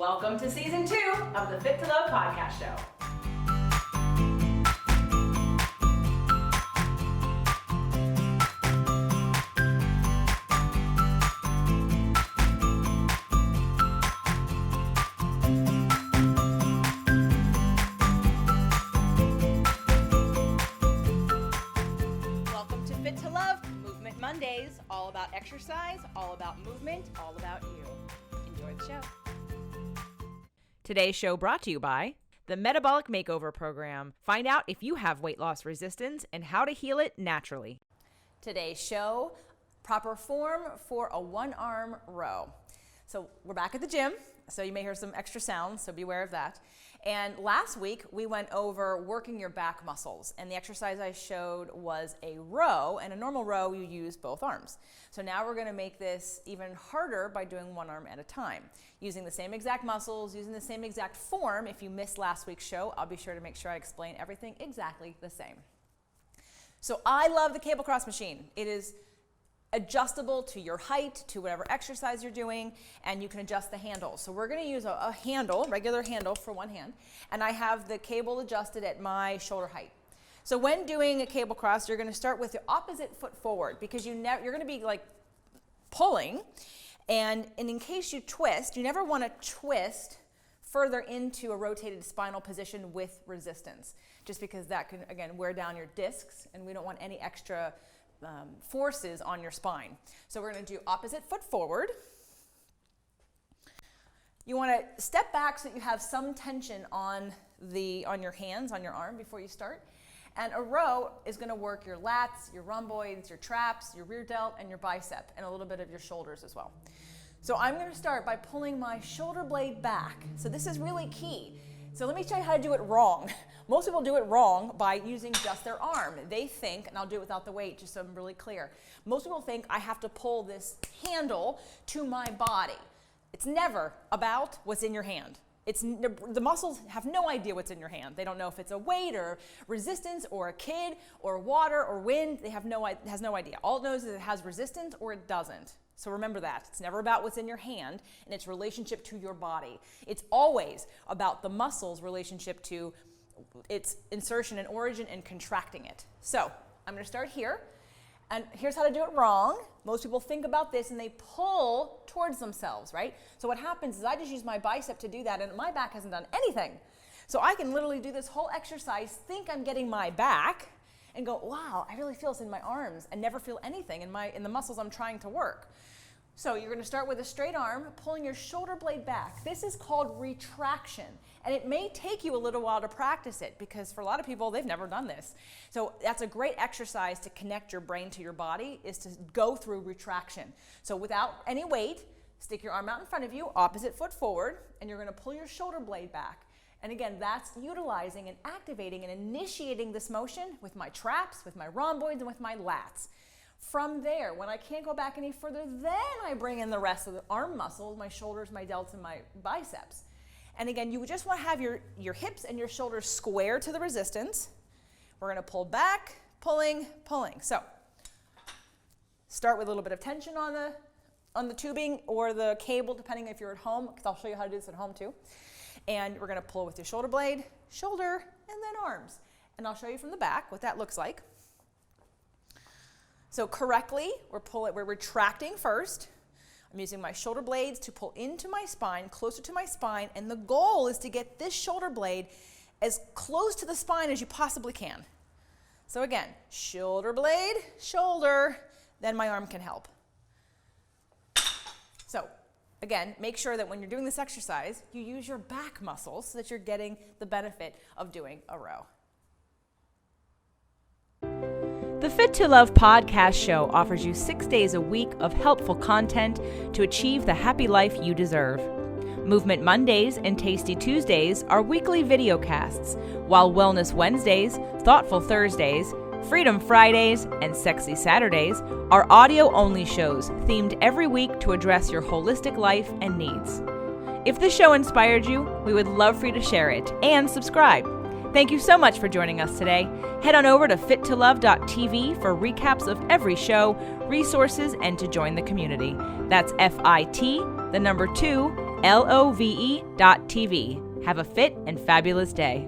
Welcome to Season 2 of the Fit to Love podcast show. Welcome to Fit to Love, Movement Mondays, all about exercise, all about movement, all about you. Enjoy the show. Today's show brought to you by the Metabolic Makeover Program. Find out if you have weight loss resistance and how to heal it naturally. Today's show, proper form for a one-arm row. So we're back at the gym, so you may hear some extra sounds, so beware of that. And last week, we went over working your back muscles, and the exercise I showed was a row, and a normal row, you use both arms. So now we're gonna make this even harder by doing one arm at a time, using the same exact muscles, using the same exact form. If you missed last week's show, I'll be sure to make sure I explain everything exactly the same. So I love the cable cross machine. It is adjustable to your height, to whatever exercise you're doing, and you can adjust the handle. So we're gonna use a handle, regular handle for one hand, and I have the cable adjusted at my shoulder height. So when doing a cable cross, you're gonna start with the opposite foot forward because you're gonna be like pulling, and in case you twist, you never wanna twist further into a rotated spinal position with resistance, just because that can, again, wear down your discs, and we don't want any extra forces on your spine. So we're going to do opposite foot forward. You want to step back so that you have some tension on your hands, on your arm before you start. And a row is going to work your lats, your rhomboids, your traps, your rear delt, and your bicep, and a little bit of your shoulders as well. So I'm going to start by pulling my shoulder blade back. So this is really key. So let me show you how to do it wrong. Most people do it wrong by using just their arm. They think, and I'll do it without the weight just so I'm really clear. Most people think I have to pull this handle to my body. It's never about what's in your hand. The muscles have no idea what's in your hand. They don't know if it's a weight or resistance or a kid or water or wind. It has no idea. All it knows is it has resistance or it doesn't. So remember that. It's never about what's in your hand and its relationship to your body. It's always about the muscle's relationship to its insertion and origin and contracting it. So I'm going to start here. And here's how to do it wrong. Most people think about this and they pull towards themselves, right? So what happens is I just use my bicep to do that and my back hasn't done anything. So I can literally do this whole exercise, think I'm getting my back, and go, wow, I really feel this in my arms, and never feel anything in the muscles I'm trying to work. So you're going to start with a straight arm, pulling your shoulder blade back. This is called retraction, and it may take you a little while to practice it because for a lot of people, they've never done this. So that's a great exercise to connect your brain to your body, is to go through retraction. So without any weight, stick your arm out in front of you, opposite foot forward, and you're going to pull your shoulder blade back. And again, that's utilizing and activating and initiating this motion with my traps, with my rhomboids, and with my lats. From there, when I can't go back any further, then I bring in the rest of the arm muscles, my shoulders, my delts, and my biceps. And again, you just want to have your hips and your shoulders square to the resistance. We're going to pull back, pulling, pulling. So start with a little bit of tension on the tubing or the cable, depending if you're at home, because I'll show you how to do this at home too. And we're going to pull with your shoulder blade, shoulder, and then arms. And I'll show you from the back what that looks like. So correctly, we're retracting first. I'm using my shoulder blades to pull into my spine, closer to my spine, and the goal is to get this shoulder blade as close to the spine as you possibly can. So again, shoulder blade, shoulder, then my arm can help. So again, make sure that when you're doing this exercise, you use your back muscles so that you're getting the benefit of doing a row. The Fit to Love podcast show offers you 6 days a week of helpful content to achieve the happy life you deserve. Movement Mondays and Tasty Tuesdays are weekly video casts, while Wellness Wednesdays, Thoughtful Thursdays, Freedom Fridays, and Sexy Saturdays are audio-only shows themed every week to address your holistic life and needs. If the show inspired you, we would love for you to share it and subscribe. Thank you so much for joining us today. Head on over to fittolove.tv for recaps of every show, resources, and to join the community. That's FIT, the number 2, love.tv. Have a fit and fabulous day.